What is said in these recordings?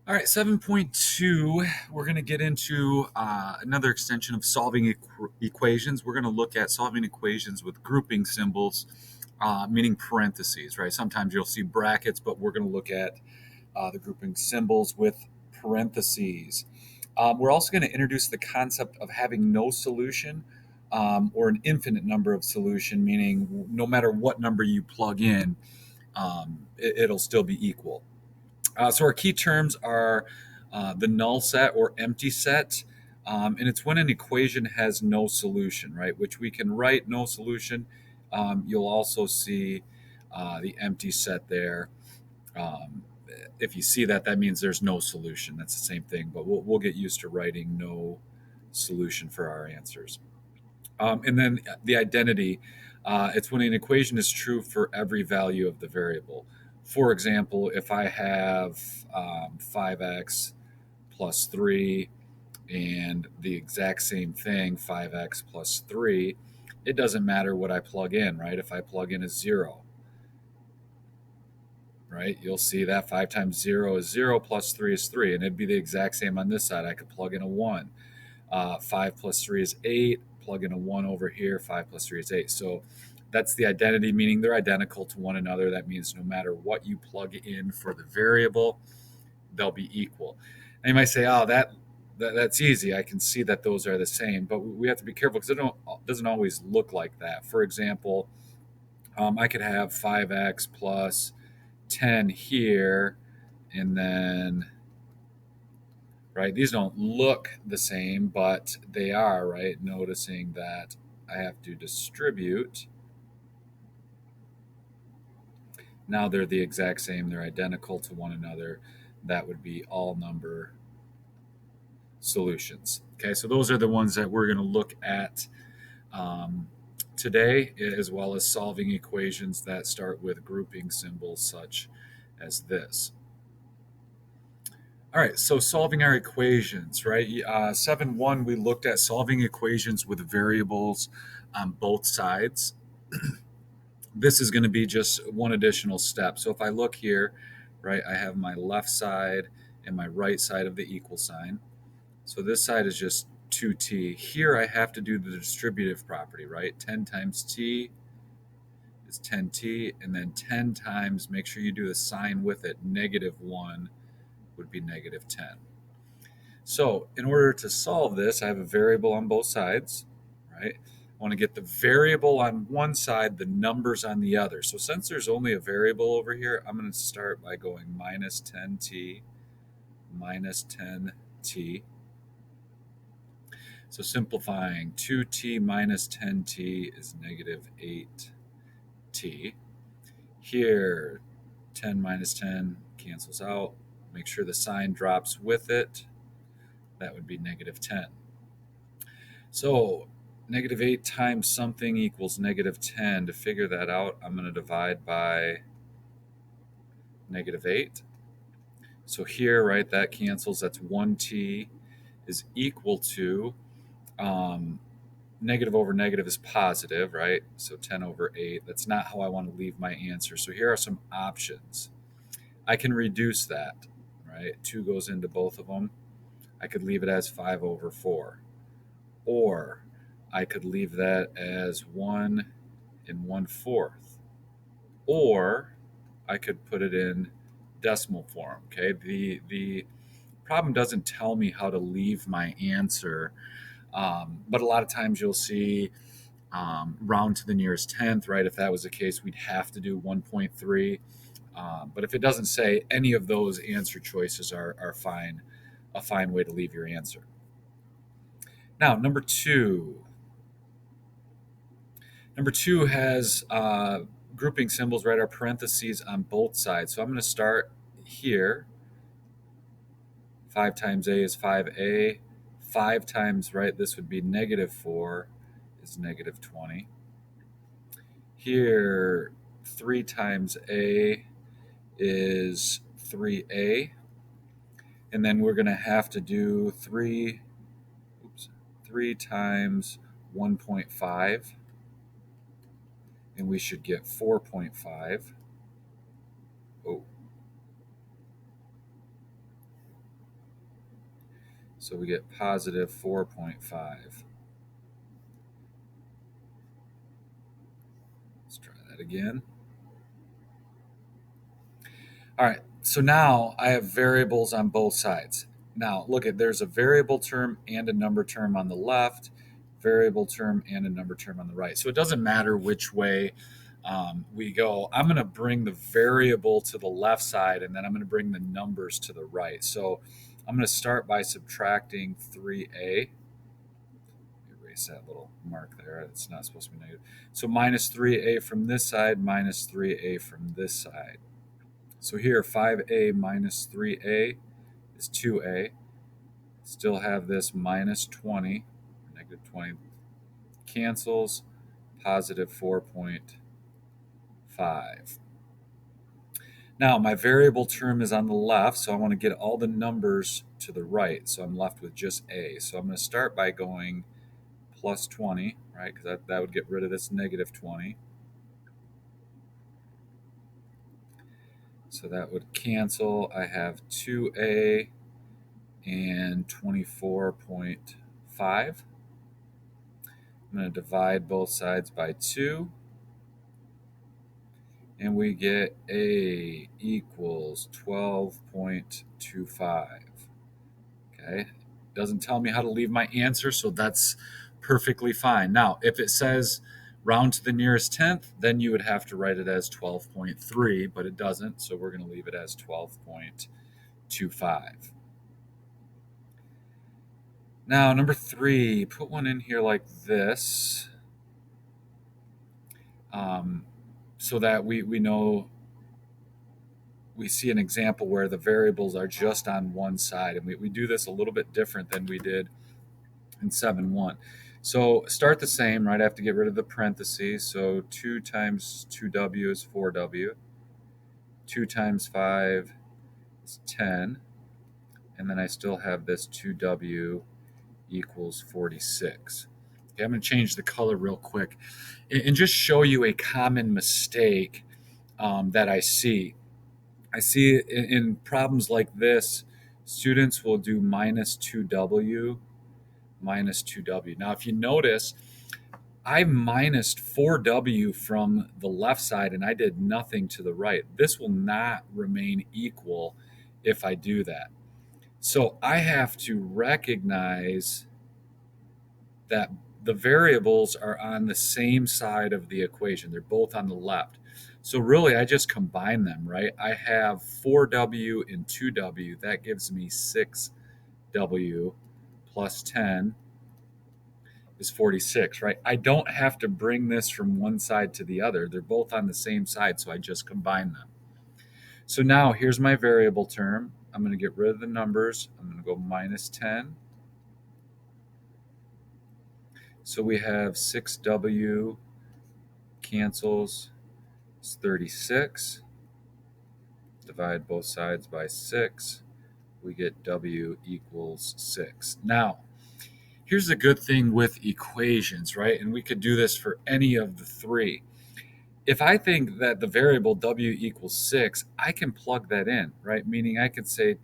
All right, 7.2, we're going to get into another extension of solving equations. We're going to look at solving equations with grouping symbols, meaning parentheses, right? Sometimes you'll see brackets, but we're going to look at the grouping symbols with parentheses. We're also going to introduce the concept of having no solution or an infinite number of solution, meaning no matter what number you plug in, it'll still be equal. So our key terms are the null set or empty set, and it's when an equation has no solution, right? Which we can write no solution. You'll also see the empty set there. Um, if you see that, that means there's no solution. That's the same thing, but we'll get used to writing no solution for our answers. And then the identity, it's when an equation is true for every value of the variable. For example, if I have 5x plus 3 and the exact same thing, 5x plus 3, it doesn't matter what I plug in, right? If I plug in a 0, right, you'll see that 5 times 0 is 0 plus 3 is 3, and it'd be the exact same on this side. I could plug in a 1. 5 plus 3 is 8. Plug in a 1 over here. 5 plus 3 is 8. So that's the identity, meaning they're identical to one another. That means no matter what you plug in for the variable, they'll be equal. And you might say, oh, that's easy. I can see that those are the same. But we have to be careful because it doesn't always look like that. For example, I could have 5x plus 10 here, and then right? These don't look the same, but they are, right? Noticing that I have to distribute. Now they're the exact same. They're identical to one another. That would be all number solutions. Okay, so those are the ones that we're going to look at today, as well as solving equations that start with grouping symbols such as this. All right, so solving our equations, right? 7.1, we looked at solving equations with variables on both sides. This is going to be just one additional step. So if I look here, right, I have my left side and my right side of the equal sign. So this side is just 2t. Here I have to do the distributive property, right? 10 times t is 10t, and then 10 times, make sure you do the sign with it, -1 would be -10. So in order to solve this, I have a variable on both sides, right? I want to get the variable on one side, the numbers on the other. So since there's only a variable over here, I'm going to start by going minus 10t, minus 10t. So simplifying, 2t minus 10t is -8t. Here, 10 minus 10 cancels out. Make sure the sign drops with it. That would be -10. So -8 times something equals -10. To figure that out, I'm going to divide by -8. So here, right, that cancels. That's 1t is equal to, negative over negative is positive, right? So 10 over 8. That's not how I want to leave my answer. So here are some options. I can reduce that, right? 2 goes into both of them. I could leave it as 5 over 4. Or I could leave that as 1 1/4. Or I could put it in decimal form. Okay, the problem doesn't tell me how to leave my answer, but a lot of times you'll see round to the nearest tenth, right? If that was the case, we'd have to do 1.3. But if it doesn't say, any of those answer choices are fine, a fine way to leave your answer. Now, number two. Number two has grouping symbols, right? Our parentheses on both sides. So I'm going to start here. 5 times a is 5a. 5 times, right, this would be -4 is -20. Here, 3 times a is 3a. And then we're going to have to do 3 times 1.5. And we should get 4.5. Oh. So we get positive 4.5. Let's try that again. All right, so now I have variables on both sides. Now look at, there's a variable term and a number term on the left, variable term and a number term on the right. So it doesn't matter which way we go. I'm going to bring the variable to the left side, and then I'm going to bring the numbers to the right. So I'm going to start by subtracting 3a. Erase that little mark there. It's not supposed to be negative. So minus 3a from this side, minus 3a from this side. So here, 5a minus 3a is 2a. Still have this minus 20, negative 20, cancels, positive 4.5. Now, my variable term is on the left, so I want to get all the numbers to the right. So I'm left with just a. So I'm going to start by going plus 20, right? Because that would get rid of this negative 20. So that would cancel. I have 2a and 24.5. I'm going to divide both sides by 2. And we get a equals 12.25. Okay. Doesn't tell me how to leave my answer, so that's perfectly fine. Now, if it says round to the nearest tenth, then you would have to write it as 12.3, but it doesn't, so we're going to leave it as 12.25. Now, number 3, put one in here like this, so that we know, we see an example where the variables are just on one side. And we do this a little bit different than we did in 7.1. So start the same, right? I have to get rid of the parentheses. So 2 times 2w is 4w. 2 times 5 is 10. And then I still have this 2w equals 46. Okay, I'm going to change the color real quick and just show you a common mistake that I see. I see in problems like this, students will do minus 2w, minus 2w. Now, if you notice, I minused 4w from the left side and I did nothing to the right. This will not remain equal if I do that. So I have to recognize that the variables are on the same side of the equation. They're both on the left. So really, I just combine them, right? I have 4w and 2w. That gives me 6w plus 10 is 46, right? I don't have to bring this from one side to the other. They're both on the same side, so I just combine them. So now here's my variable term. I'm going to get rid of the numbers. I'm going to go minus 10. So we have 6w cancels, it's 36. Divide both sides by 6. We get w equals 6. Now, here's the good thing with equations, right? And we could do this for any of the three. If I think that the variable w equals 6, I can plug that in, right? Meaning I could say,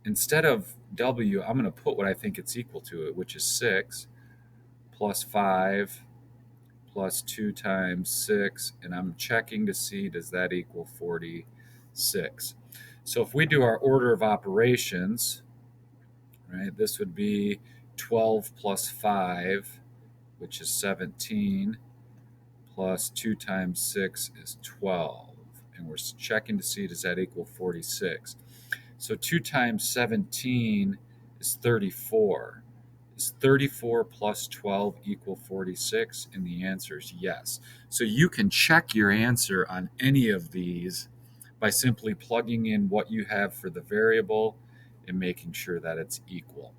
instead of w, I'm going to put what I think it's equal to, which is 6 plus 5 plus 2 times 6, and I'm checking to see, does that equal 46? So if we do our order of operations, right, this would be 12 plus 5, which is 17, plus 2 times 6 is 12. And we're checking to see, does that equal 46? So 2 times 17 is 34. Is 34 plus 12 equal 46? And the answer is yes. So you can check your answer on any of these by simply plugging in what you have for the variable and making sure that it's equal.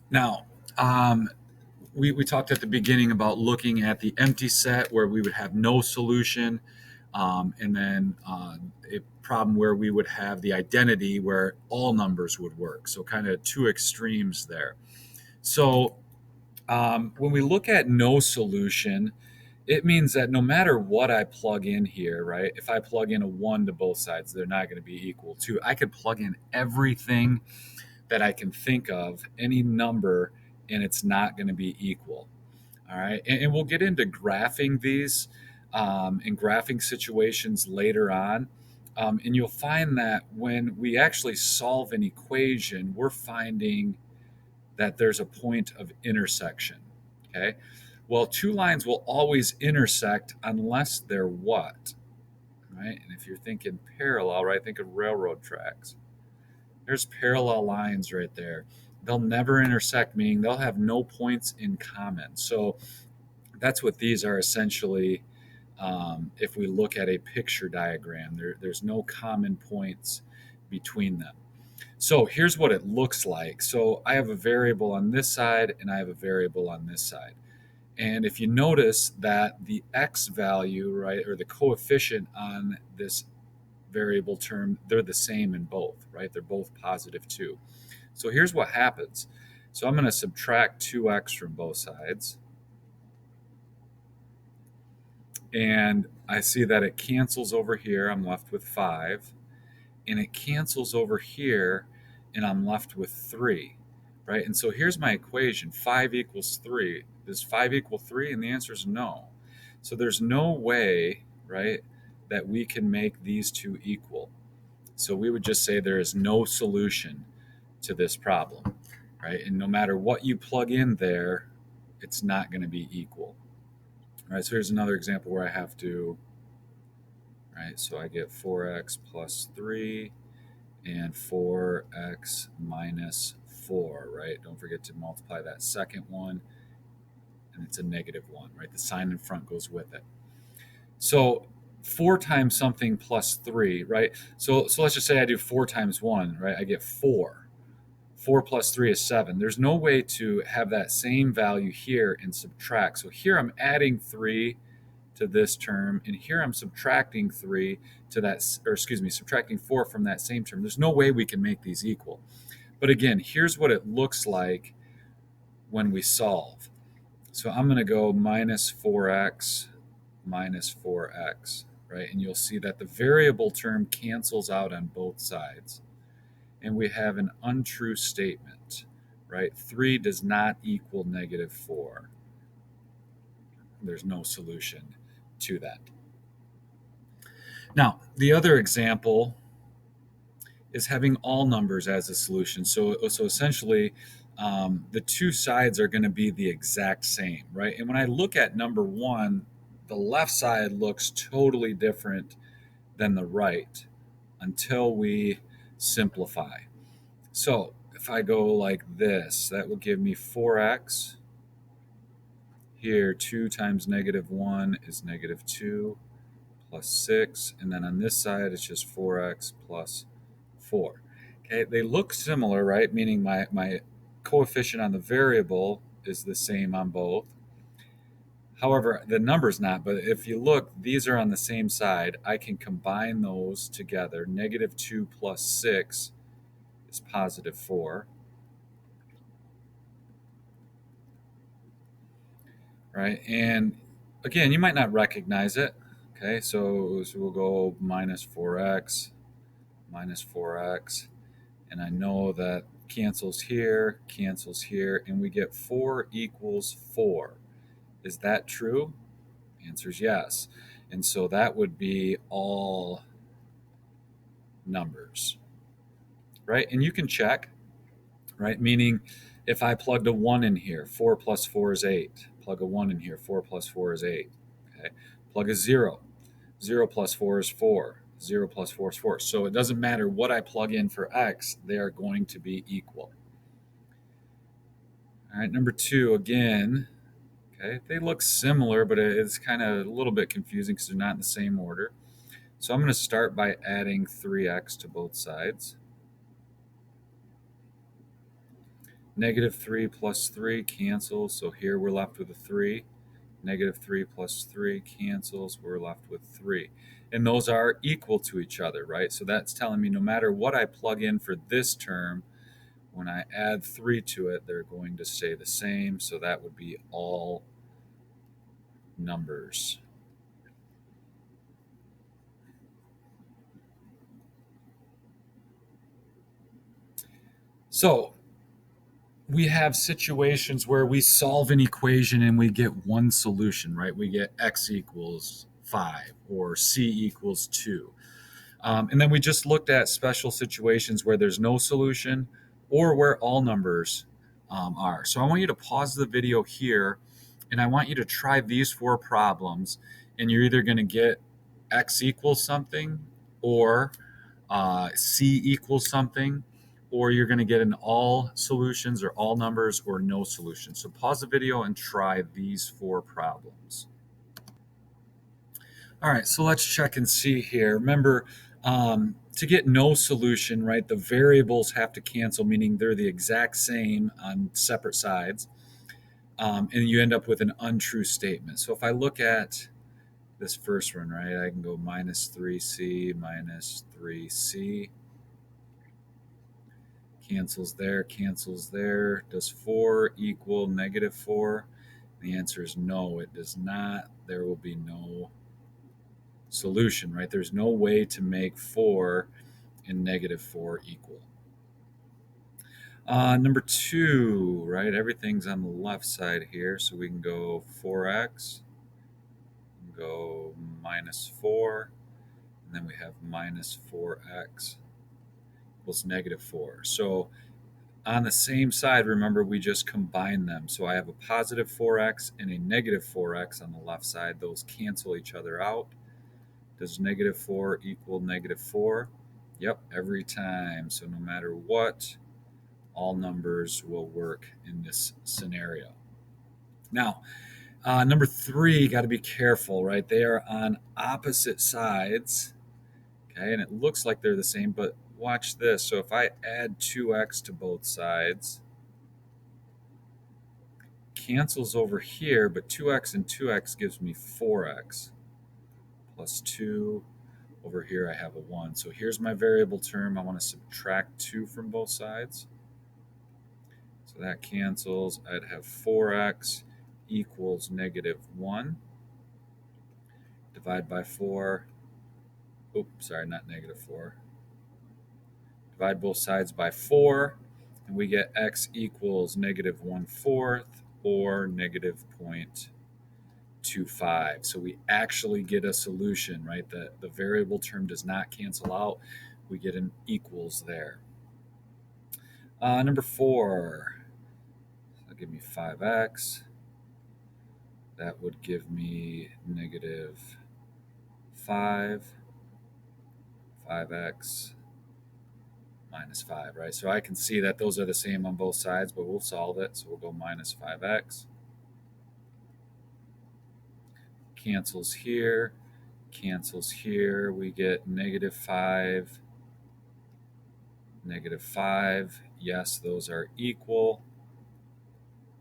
Now, we talked at the beginning about looking at the empty set where we would have no solution, and then a problem where we would have the identity where all numbers would work. So kind of two extremes there. So when we look at no solution, It means that no matter what I plug in here, right? If I plug in a 1 to both sides, they're not going to be equal to. I could plug in everything that I can think of, any number, and it's not going to be equal. All right. And we'll get into graphing these in graphing situations later on. And you'll find that when we actually solve an equation, we're finding that there's a point of intersection. Okay. Well, two lines will always intersect unless they're what? Right. And if you're thinking parallel, right, think of railroad tracks. There's parallel lines right there. They'll never intersect, meaning they'll have no points in common. So that's what these are essentially. If we look at a picture diagram, there's no common points between them. So here's what it looks like. So I have a variable on this side and I have a variable on this side. And if you notice that the x value, right, or the coefficient on this variable term, they're the same in both, right? They're both positive 2. So here's what happens. So I'm going to subtract 2x from both sides. And I see that it cancels over here. I'm left with 5. And it cancels over here, and I'm left with 3, right? And so here's my equation. 5 equals 3. Does 5 equal 3? And the answer is no. So there's no way, right, that we can make these two equal. So we would just say there is no solution to this problem, right? And no matter what you plug in there, it's not going to be equal. All right, so here's another example where I have to, right, so I get 4x plus 3 and 4x minus 4, right? Don't forget to multiply that second one, and it's a negative 1, right? The sign in front goes with it. So 4 times something plus 3, right? So let's just say I do 4 times 1, right? I get 4. 4 plus 3 is 7. There's no way to have that same value here and subtract. So here I'm adding 3 to this term, and here I'm subtracting 3 to that, or excuse me, subtracting 4 from that same term. There's no way we can make these equal. But again, here's what it looks like when we solve. So I'm going to go minus 4x minus 4x, right? And you'll see that the variable term cancels out on both sides. And we have an untrue statement, right? 3 does not equal negative 4. There's no solution to that. Now, the other example is having all numbers as a solution. So essentially, the two sides are going to be the exact same, right? And when I look at number 1, the left side looks totally different than the right until we simplify. So if I go like this, that will give me 4x. Here, 2 times negative 1 is negative 2 plus 6. And then on this side, it's just 4x plus 4. Okay, they look similar, right? Meaning my coefficient on the variable is the same on both. However, the number's not, but if you look, these are on the same side. I can combine those together. Negative 2 plus 6 is positive 4. Right? And again, you might not recognize it. Okay, so we'll go minus 4x, and I know that cancels here, and we get 4 equals 4. Is that true? Answer is yes. And so that would be all numbers, right? And you can check, right? Meaning if I plugged a 1 in here, 4 plus 4 is 8. Plug a 1 in here, 4 plus 4 is 8. Okay. Plug a 0. 0 plus 4 is 4. 0 plus 4 is 4. So it doesn't matter what I plug in for x, they are going to be equal. All right, number 2, again, okay, they look similar, but it's kind of a little bit confusing because they're not in the same order. So I'm going to start by adding 3x to both sides. Negative 3 plus 3 cancels, so here we're left with a 3. Negative 3 plus 3 cancels, we're left with 3. And those are equal to each other, right? So that's telling me no matter what I plug in for this term, when I add 3 to it, they're going to stay the same. So that would be all numbers. So we have situations where we solve an equation and we get one solution, right? We get x equals 5 or c equals 2. And then we just looked at special situations where there's no solution or where all numbers are. So I want you to pause the video here and I want you to try these 4 problems. And you're either going to get x equals something or c equals something, or you're going to get an all solutions or all numbers or no solutions. So pause the video and try these 4 problems. All right, so let's check and see here. Remember, to get no solution, right, the variables have to cancel, meaning they're the exact same on separate sides, and you end up with an untrue statement. So if I look at this first one, right, I can go minus 3c minus 3c. Cancels there. Does 4 equal negative 4? The answer is no, it does not. There will be no solution, right? There's no way to make 4 and negative 4 equal. Number 2, right? Everything's on the left side here, so we can go 4x, go minus 4, and then we have minus 4x equals negative 4. So on the same side, remember, we just combine them. So I have a positive 4x and a negative 4x on the left side. Those cancel each other out. Does negative 4 equal negative 4? Yep, every time. So no matter what, all numbers will work in this scenario. Now, number 3, got to be careful, right? They are on opposite sides, okay? And it looks like they're the same, but watch this. So if I add 2x to both sides, cancels over here, but 2x and 2x gives me 4x plus 2. Over here I have a 1. So here's my variable term. I want to subtract 2 from both sides. So that cancels. I'd have 4x equals negative 1. Divide by 4. Oops, sorry, not negative 4. Divide both sides by 4, and we get x equals negative 1/4 or negative 0.25. So we actually get a solution, right? The variable term does not cancel out. We get an equals there. Number 4, that'll give me 5x. That would give me negative 5x minus 5, right? So I can see that those are the same on both sides, but we'll solve it. So we'll go minus 5x. Cancels here. We get negative 5, negative 5. Yes, those are equal.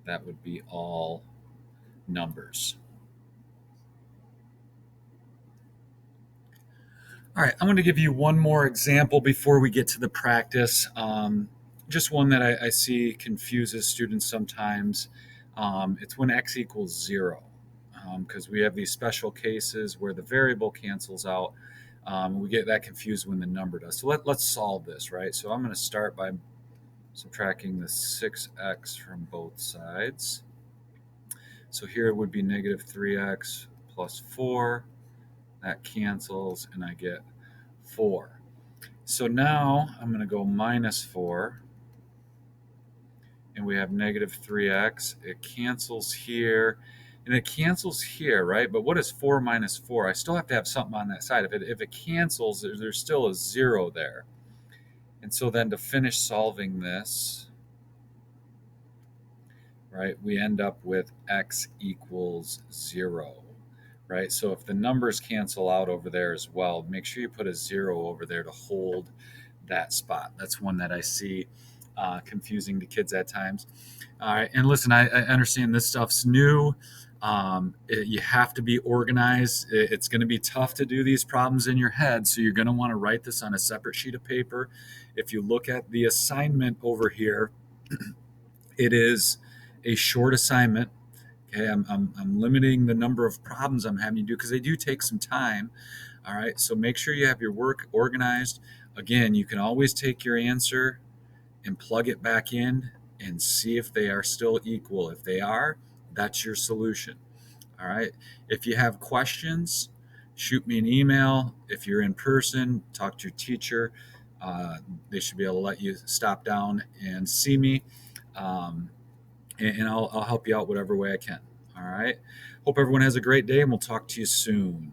That would be all numbers. All right, I'm going to give you one more example before we get to the practice. Just one that I see confuses students sometimes. It's when x equals 0, because we have these special cases where the variable cancels out. We get that confused when the number does. So let's solve this, right? So I'm going to start by subtracting the 6x from both sides. So here would be negative 3x plus 4. That cancels, and I get 4. So now I'm going to go minus 4, and we have negative 3x. It cancels here, and it cancels here, right? But what is 4 minus 4? I still have to have something on that side. If it cancels, there's still a 0 there. And so then to finish solving this, right, we end up with x equals 0. Right? So if the numbers cancel out over there as well, make sure you put a 0 over there to hold that spot. That's one that I see confusing to kids at times. All right, and listen, I understand this stuff's new. You have to be organized. It's going to be tough to do these problems in your head, so you're going to want to write this on a separate sheet of paper. If you look at the assignment over here, it is a short assignment. Okay, I'm limiting the number of problems I'm having you do because they do take some time. All right, so make sure you have your work organized. Again, you can always take your answer and plug it back in and see if they are still equal. If they are, that's your solution. All right. If you have questions, shoot me an email. If you're in person, talk to your teacher. They should be able to let you stop down and see me, um, and I'll help you out whatever way I can. All right. Hope everyone has a great day, and we'll talk to you soon.